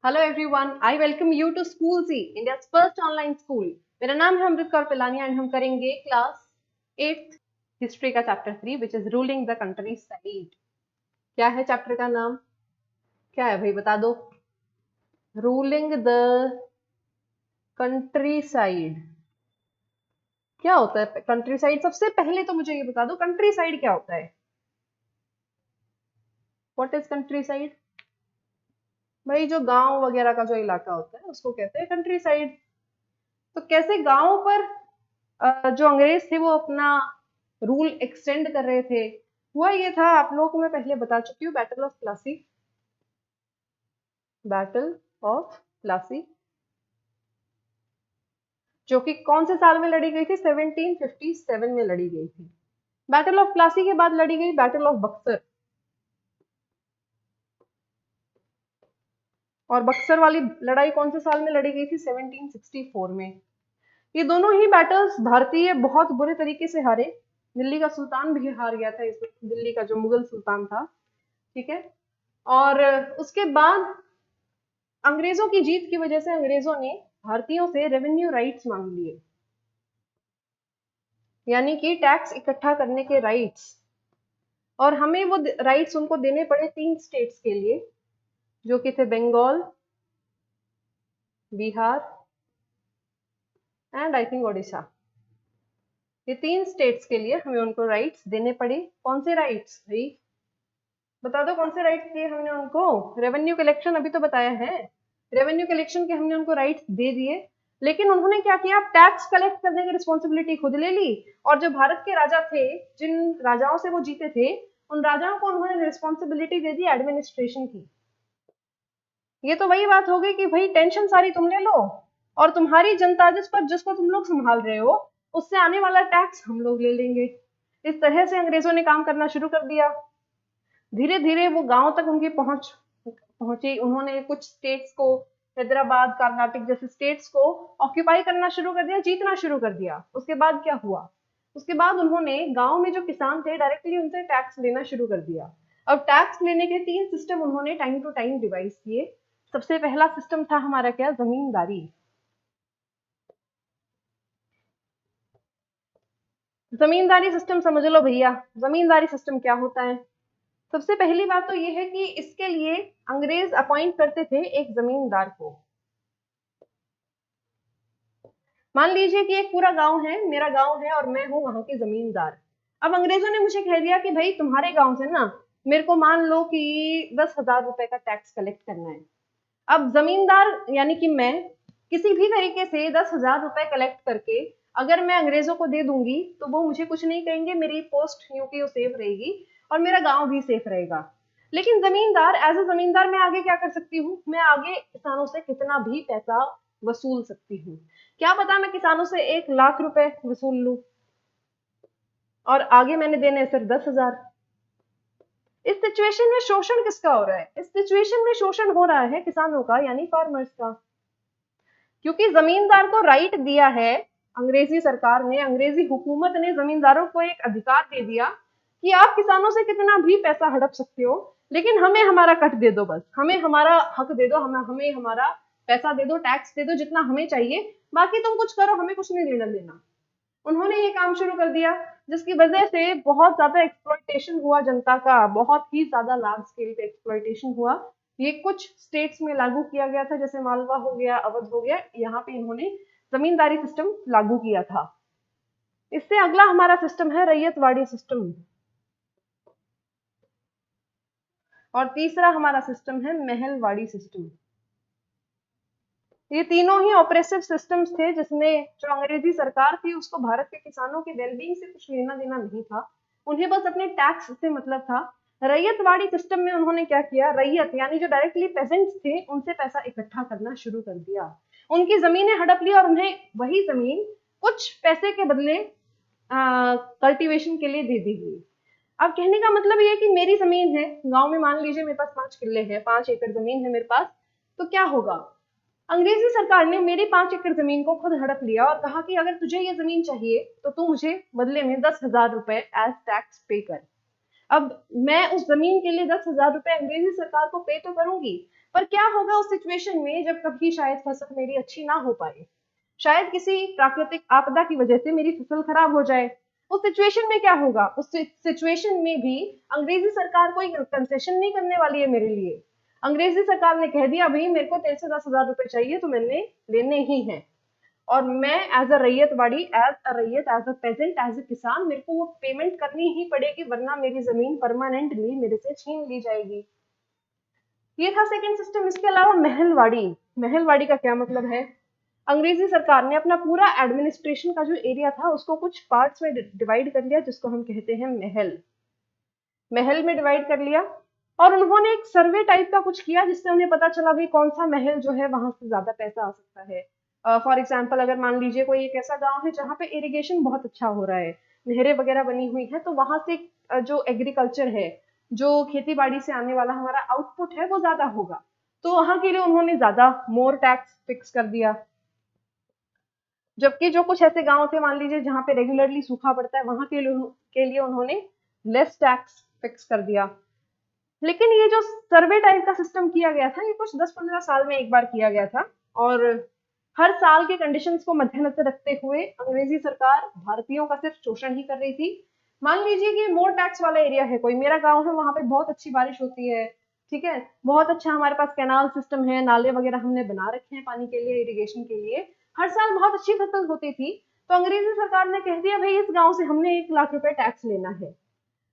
Hello everyone, I welcome you to school C, India's first online school. मेरा नाम है Amrit Kaur Pilani and हम करेंगे क्लास 8 हिस्ट्री का chapter 3 which is ruling the countryside. क्या है चैप्टर का नाम? क्या है भाई, बता दो। Ruling the countryside. क्या होता है कंट्री साइड? सबसे पहले तो मुझे ये बता दो, कंट्री साइड क्या होता है? What is country side? भाई जो गांव वगैरह का जो इलाका होता है उसको कहते हैं कंट्री साइड। तो कैसे गांव पर जो अंग्रेज थे वो अपना रूल एक्सटेंड कर रहे थे? हुआ ये था, आप लोगों को मैं पहले बता चुकी हूँ, battle of Plassey. Battle of Plassey जो कि कौन से साल में लड़ी गई थी? 1757 में लड़ी गई थी। बैटल ऑफ प्लासी के बाद लड़ी गई बैटल ऑफ बक्सर, और बक्सर वाली लड़ाई कौन से साल में लड़ी गई थी? 1764 में। ये दोनों ही बैटल्स भारतीय बहुत बुरे तरीके से हारे। दिल्ली का सुल्तान भी हार गया था इसमें, दिल्ली का जो मुगल सुल्तान था। ठीक है। और उसके बाद अंग्रेजों की जीत की वजह से अंग्रेजों ने भारतीयों से रेवेन्यू राइट्स मांग लिए, यानी कि टैक्स इकट्ठा करने के राइट्स। और हमें वो राइट्स उनको देने पड़े 3 स्टेट्स के लिए, जो कि थे Bengal, Bihar and I think Odisha. ये 3 स्टेट्स के लिए हमें उनको राइट्स देने पड़े। कौन से राइट्स भाई, बता दो कौन से राइट्स दिए हमने उनको? रेवेन्यू कलेक्शन, अभी तो बताया है। रेवेन्यू कलेक्शन के हमने उनको राइट्स दे दिए, लेकिन उन्होंने क्या किया? टैक्स कलेक्ट करने की रिस्पॉन्सिबिलिटी खुद ले ली। और जो भारत के राजा थे, जिन राजाओं से वो जीते थे, उन राजाओं को उन्होंने रिस्पॉन्सिबिलिटी दे दी एडमिनिस्ट्रेशन की। ये तो वही बात हो गई कि भाई टेंशन सारी तुम ले लो, और तुम्हारी जनता जिसको तुम लोग संभाल रहे हो, उससे आने वाला टैक्स हम लोग ले लेंगे। इस तरह से अंग्रेजों ने काम करना शुरू कर दिया। धीरे धीरे वो गांव तक उनकी पहुंची। उन्होंने कुछ स्टेट्स को, हैदराबाद, कर्नाटक जैसे स्टेट्स को ऑक्यूपाई करना शुरू कर दिया, जीतना शुरू कर दिया। उसके बाद क्या हुआ? उसके बाद उन्होंने गांव में जो किसान थे डायरेक्टली उनसे टैक्स लेना शुरू कर दिया। अब टैक्स लेने के 3 सिस्टम उन्होंने टाइम टू टाइम डिवाइस किए। सबसे पहला सिस्टम था हमारा क्या? जमींदारी। जमींदारी सिस्टम समझ लो भैया। जमींदारी सिस्टम क्या होता है? सबसे पहली बात तो ये है कि इसके लिए अंग्रेज अपॉइंट करते थे एक जमींदार को। मान लीजिए कि एक पूरा गांव है, मेरा गांव है और मैं हूं वहां की जमींदार। अब अंग्रेजों ने मुझे कह दिया कि भाई तुम्हारे गांव से ना मेरे को मान लो कि 10,000 रुपए का टैक्स कलेक्ट करना है। अब जमींदार यानी कि मैं किसी भी तरीके से 10,000 रुपए कलेक्ट करके अगर मैं अंग्रेजों को दे दूंगी तो वो मुझे कुछ नहीं कहेंगे, मेरी पोस्ट यूं सेफ रहेगी और मेरा गांव भी सेफ रहेगा। लेकिन जमींदार, एज ए जमींदार मैं आगे क्या कर सकती हूँ? मैं आगे किसानों से कितना भी पैसा वसूल सकती हूँ। क्या पता मैं किसानों से 1,00,000 रुपए वसूल लूं और आगे मैंने देने सिर्फ 10,000। इस सिचुएशन में शोषण किसका हो रहा है? इस सिचुएशन में शोषण हो रहा है किसानों का, यानी फार्मर्स का। क्योंकि जमींदार को राइट दिया है अंग्रेजी सरकार ने, अंग्रेजी हुकूमत ने जमींदारों को एक अधिकार दे दिया कि आप किसानों से कितना भी पैसा हड़प सकते हो, लेकिन हमें हमारा कट दे दो, बस हमें हमारा हक दे दो, हमें हमारा पैसा दे दो, टैक्स दे दो जितना हमें चाहिए, बाकी तुम कुछ करो, हमें कुछ नहीं लेना देना। उन्होंने ये काम शुरू कर दिया, जिसकी वजह से बहुत ज्यादा एक्सप्लॉइटेशन हुआ जनता का, बहुत ही ज्यादा लार्ज स्केल पे एक्सप्लॉइटेशन हुआ। ये कुछ स्टेट्स में लागू किया गया था, जैसे मालवा हो गया, अवध हो गया, यहाँ पे इन्होंने जमींदारी सिस्टम लागू किया था। इससे अगला हमारा सिस्टम है रैयतवाड़ी सिस्टम, और तीसरा हमारा सिस्टम है महलवाड़ी सिस्टम। ये तीनों ही ऑपरेसिव सिस्टम्स थे, जिसमें जो अंग्रेजी सरकार थी उसको भारत के किसानों के वेलबींग से कुछ लेना देना नहीं था, उन्हें बस अपने टैक्स से मतलब था। रैयतवाड़ी सिस्टम में उन्होंने क्या किया? रैयत यानी जो डायरेक्टली पेजेंट्स थे उनसे पैसा इकट्ठा करना शुरू कर दिया, उनकी जमीनें हड़प ली और उन्हें वही जमीन कुछ पैसे के बदले कल्टीवेशन के लिए दे दी गई। अब कहने का मतलब ये है कि मेरी जमीन है गांव में, मान लीजिए मेरे पास 5 किले हैं, 5 एकड़ जमीन है मेरे पास, तो क्या होगा? अंग्रेजी सरकार ने मेरी 5 एकड़ जमीन को खुद हड़प लिया और कहा कि अगर तुझे ये जमीन चाहिए तो तू मुझे बदले में 10,000 रुपए एज टैक्स पे कर। अब मैं उस जमीन के लिए 10,000 रुपए अंग्रेजी सरकार को पे तो करूंगी, पर क्या होगा उस सिचुएशन में जब कभी शायद फसल मेरी अच्छी ना हो पाए, शायद किसी प्राकृतिक आपदा की वजह से मेरी फसल खराब हो जाए, उस सिचुएशन में क्या होगा? उस सिचुएशन में भी अंग्रेजी सरकार कोई कंसेशन नहीं करने वाली है मेरे लिए। अंग्रेजी सरकार ने कह दिया भाई मेरे को तेरे से 10,000 रुपए चाहिए तो मैंने लेने ही हैं, और मैं as a ryotwari, as a ryot, as a peasant, as a kisan, मेरे को वो पेमेंट करनी ही पड़ेगी, वरना मेरी जमीन परमानेंटली मेरे से छीन ली जाएगी। ये था सेकंड सिस्टम। इसके अलावा महलवाड़ी। महलवाड़ी का क्या मतलब है? अंग्रेजी सरकार ने अपना पूरा एडमिनिस्ट्रेशन का जो एरिया था उसको कुछ पार्ट्स में डिवाइड कर लिया, जिसको हम कहते हैं महल। महल में डिवाइड कर लिया, और उन्होंने एक सर्वे टाइप का कुछ किया जिससे उन्हें पता चला भाई कौन सा महल जो है वहां से ज्यादा पैसा आ सकता है। फॉर एग्जाम्पल, अगर मान लीजिए कोई एक ऐसा गांव है जहाँ पे इरिगेशन बहुत अच्छा हो रहा है, नहरें वगैरह बनी हुई है, तो वहां से जो एग्रीकल्चर है, जो खेती बाड़ी से आने वाला हमारा आउटपुट है वो ज्यादा होगा, तो वहां के लिए उन्होंने ज्यादा मोर टैक्स फिक्स कर दिया। जबकि जो कुछ ऐसे गांव थे मान लीजिए जहाँ पे रेगुलरली सूखा पड़ता है, वहां के लिए उन्होंने लेस टैक्स फिक्स कर दिया। लेकिन ये जो सर्वे टाइप का सिस्टम किया गया था, ये कुछ 10-15 साल में एक बार किया गया था, और हर साल के कंडीशंस को मद्देनजर रखते हुए अंग्रेजी सरकार भारतीयों का सिर्फ शोषण ही कर रही थी। मान लीजिए कि मोर टैक्स वाला एरिया है, कोई मेरा गांव है, वहां पे बहुत अच्छी बारिश होती है, ठीक है, बहुत अच्छा हमारे पास कैनाल सिस्टम है, नाले वगैरह हमने बना रखे हैं पानी के लिए, इरिगेशन के लिए, हर साल बहुत अच्छी फसल होती थी। तो अंग्रेजी सरकार ने कह दिया भाई इस गांव से हमने 1 लाख रुपए टैक्स लेना है।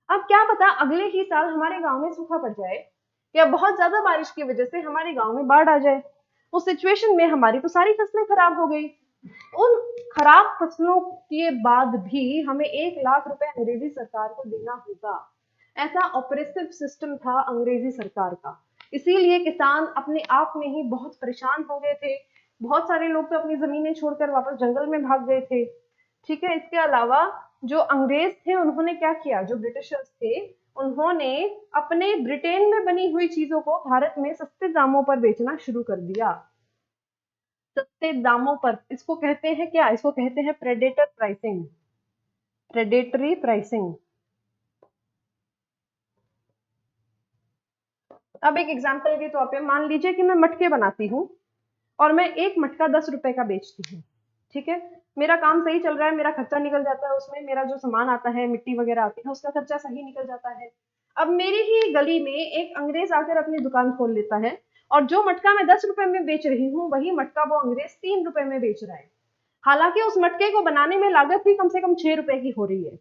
अब क्या पता अगले ही साल हमारे गांव में सूखा पड़ जाए, या बहुत ज्यादा बारिश की वजह से हमारे गांव में बाढ़ आ जाए। उस सिचुएशन में हमारी तो सारी फसलें खराब हो गई। उन खराब फसलों के बाद भी हमें 1 लाख रुपए अंग्रेजी सरकार को देना होगा। ऐसा ऑपरेसिव सिस्टम था अंग्रेजी सरकार का। इसीलिए किसान अपने आप में ही बहुत परेशान हो गए थे। बहुत सारे लोग तो अपनी जमीनें छोड़कर वापस जंगल में भाग गए थे। ठीक है, इसके अलावा जो अंग्रेज थे उन्होंने क्या किया, जो ब्रिटिशर्स थे उन्होंने अपने ब्रिटेन में बनी हुई चीजों को भारत में सस्ते दामों पर बेचना शुरू कर दिया। सस्ते दामों पर, इसको कहते हैं क्या? इसको कहते हैं प्रेडेटर प्राइसिंग, प्रेडेटरी प्राइसिंग। अब एक एग्जांपल के तौर पे मान लीजिए कि मैं मटके बनाती हूँ, और मैं एक मटका 10 रुपए का बेचती हूँ। ठीक है, मेरा काम सही चल रहा है, मेरा खर्चा निकल जाता है उसमें, मेरा जो सामान आता है, मिट्टी वगैरह आती है, उसका खर्चा सही निकल जाता है। अब मेरी ही गली में एक अंग्रेज आकर अपनी दुकान खोल लेता है, और जो मटका मैं 10 रुपए में बेच रही हूँ वही मटका वो अंग्रेज 3 रुपए में बेच रहा है। हालांकि उस मटके को बनाने में लागत भी कम से कम 6 रुपए की हो रही है।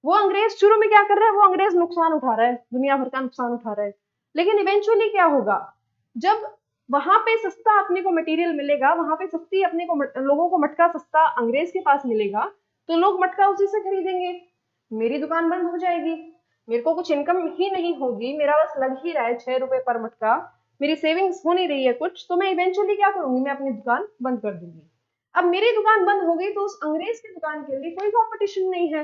वो अंग्रेज शुरू में क्या कर रहा है, वो अंग्रेज नुकसान उठा रहा है, दुनिया भर का नुकसान उठा रहा है। लेकिन इवेंचुअली क्या होगा, जब वहां पे सस्ता अपने को मटेरियल मिलेगा, वहां पे सस्ती अपने को लोगों को मटका सस्ता अंग्रेज के पास मिलेगा, तो लोग मटका उसी से खरीदेंगे, मेरी दुकान बंद हो जाएगी, मेरे को कुछ इनकम ही नहीं होगी, मेरा बस लग ही रहा है 6 रुपए पर मटका, मेरी सेविंग्स हो नहीं रही है कुछ, तो मैं इवेंचुअली क्या करूंगी, मैं अपनी दुकान बंद कर दूंगी। अब मेरी दुकान बंद हो गई तो उस अंग्रेज की दुकान के लिए कोई कंपटीशन नहीं है।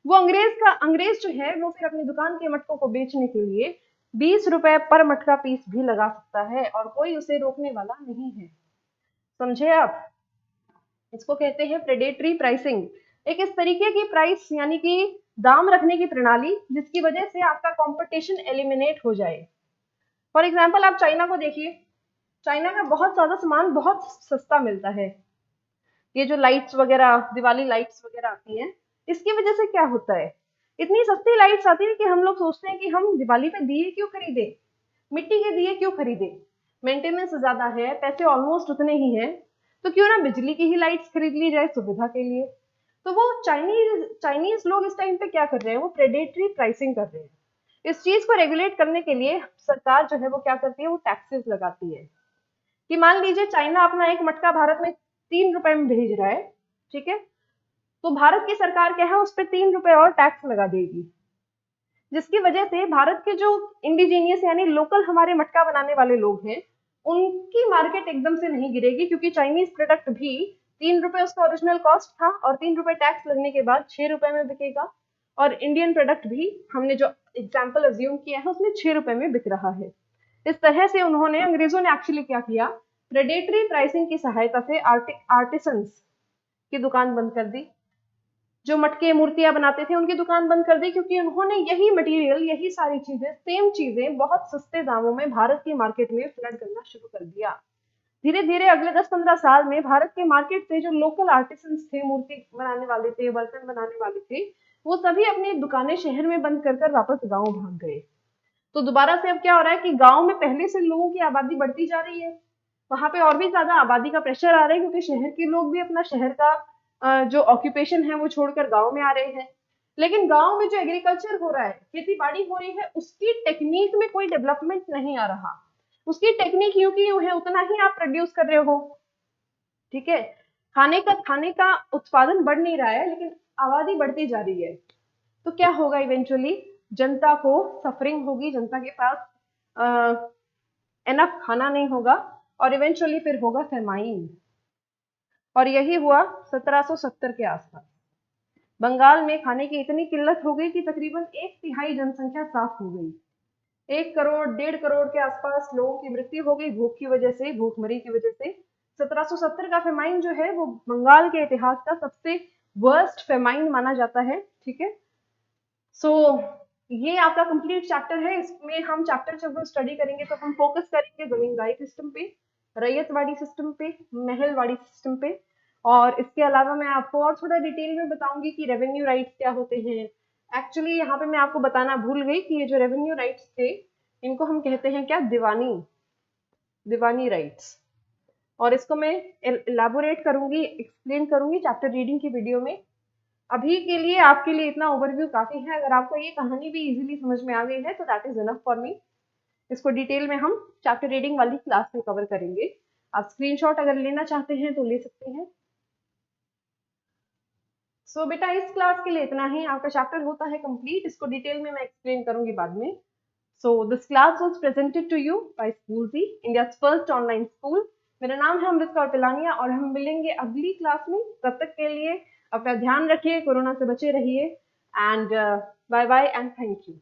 वो अंग्रेज जो है वो फिर अपनी दुकान के मटकों को बेचने के लिए 20 रुपए पर मटका पीस भी लगा सकता है, और कोई उसे रोकने वाला नहीं है। समझे आप? इसको कहते हैं प्रेडेटरी प्राइसिंग। एक इस तरीके की प्राइस यानी कि दाम रखने की प्रणाली जिसकी वजह से आपका कंपटीशन एलिमिनेट हो जाए। फॉर एग्जाम्पल आप चाइना को देखिए, चाइना का बहुत ज्यादा सामान बहुत सस्ता मिलता है। ये जो लाइट्स वगैरह, दिवाली लाइट्स वगैरह आती हैं, इसकी वजह से क्या होता है, इतनी सस्ती लाइट्स आती है कि हम लोग सोचते हैं कि हम दिवाली पे दिए क्यों खरीदे, मिट्टी के दिए क्यों खरीदे, मेंटेनेंस ज्यादा है, पैसे ऑलमोस्ट उतने ही हैं, तो क्यों ना बिजली की ही लाइट्स खरीद ली जाए सुविधा के लिए। तो वो चाइनीज लोग इस टाइम पे क्या कर रहे हैं, वो प्रेडेटरी प्राइसिंग कर रहे हैं। इस चीज को रेगुलेट करने के लिए सरकार जो है वो क्या करती है, वो टैक्सेस लगाती है। कि मान लीजिए चाइना अपना एक मटका भारत में 3 रुपए में भेज रहा है, ठीक है, तो भारत की सरकार क्या है, उस पर 3 रुपए और टैक्स लगा देगी, जिसकी वजह से भारत के जो इंडिजीनियस यानी लोकल हमारे मटका बनाने वाले लोग हैं, उनकी मार्केट एकदम से नहीं गिरेगी, क्योंकि चाइनीज प्रोडक्ट भी 3 रुपए उसका ओरिजिनल कॉस्ट था, और 3 रुपए टैक्स लगने के बाद 6 रुपए में बिकेगा। और इंडियन प्रोडक्ट भी हमने जो एग्जाम्पल अज्यूम किया है उसमें 6 रुपए में बिक रहा है। इस तरह से अंग्रेजों ने एक्चुअली क्या किया, प्रेडेटरी प्राइसिंग की सहायता से आर्टिसंस की दुकान बंद कर दी। जो मटके मूर्तियां बनाते थे उनकी दुकान बंद कर दी, क्योंकि उन्होंने यही मटेरियल, यही सारी चीजें, सेम चीजें बहुत सस्ते दामों में भारत की मार्केट में फ्लड करना शुरू कर दिया। धीरे धीरे अगले 10-15 साल में भारत के मार्केट से जो लोकल आर्टिसंस थे, मूर्ति बनाने वाले थे, बर्तन बनाने वाले थे, वो सभी अपनी दुकानें शहर में बंद कर कर वापस गांव भाग गए। तो दोबारा से अब क्या हो रहा है कि गांव में पहले से लोगों की आबादी बढ़ती जा रही है, वहां पे और भी ज्यादा आबादी का प्रेशर आ रहा है, क्योंकि शहर के लोग भी अपना शहर का जो ऑक्यूपेशन है वो छोड़कर गांव में आ रहे हैं। लेकिन गांव में जो एग्रीकल्चर हो रहा है, खेती बाड़ी हो रही है, उसकी टेक्निक में कोई डेवलपमेंट नहीं आ रहा। उसकी टेक्निक यूं की यूं है, उतना ही आप प्रोड्यूस कर रहे हो, ठीक है। खाने का उत्पादन बढ़ नहीं रहा है, लेकिन आबादी बढ़ती जा रही है। तो क्या होगा इवेंचुअली, जनता को सफरिंग होगी, जनता के पास एनफ खाना नहीं होगा, और इवेंचुअली फिर होगा फेमाइन। और यही हुआ 1770 के आसपास। बंगाल में खाने की इतनी किल्लत हो गई कि तकरीबन 1/3 जनसंख्या साफ हो गई। 1 करोड़ 1.5 करोड़ के आसपास लोगों की मृत्यु हो गई भूख की वजह से, भूखमरी की वजह से। 1770 का फेमाइन जो है वो बंगाल के इतिहास का सबसे वर्स्ट फेमाइन माना जाता है, ठीक है। सो ये आपका कंप्लीट चैप्टर है। इसमें हम चैप्टर जब स्टडी करेंगे तो हम फोकस करेंगे जमींदारी सिस्टम पे, रैयतवाड़ी सिस्टम पे, महलवाड़ी सिस्टम पे, और इसके अलावा मैं आपको और थोड़ा डिटेल में बताऊंगी कि रेवेन्यू राइट्स क्या होते हैं। एक्चुअली यहाँ पे मैं आपको बताना भूल गई कि ये जो रेवेन्यू राइट्स थे, इनको हम कहते हैं क्या, दीवानी, दीवानी राइट्स। और इसको मैं इलाबोरेट करूंगी, एक्सप्लेन करूंगी चैप्टर रीडिंग की वीडियो में। अभी के लिए आपके लिए इतना ओवरव्यू काफी है। अगर आपको ये कहानी भी इजीली समझ में आ गई है तो that is enough for me. इसको डिटेल में हम चैप्टर रीडिंग वाली क्लास में कवर करेंगे। आप स्क्रीनशॉट अगर लेना चाहते हैं तो ले सकते हैं। सो बेटा इस क्लास के लिए इतना ही, आपका चैप्टर होता है कंप्लीट। इसको डिटेल में मैं एक्सप्लेन करूंगी बाद में। So this class was presented to you by Schoolji, इंडियाज फर्स्ट ऑनलाइन स्कूल। मेरा नाम है अमृत कौर पिलानिया, और हम मिलेंगे अगली क्लास में। तब तक के लिए अपना ध्यान रखिए, कोरोना से बचे रहिए, and bye bye and thank you.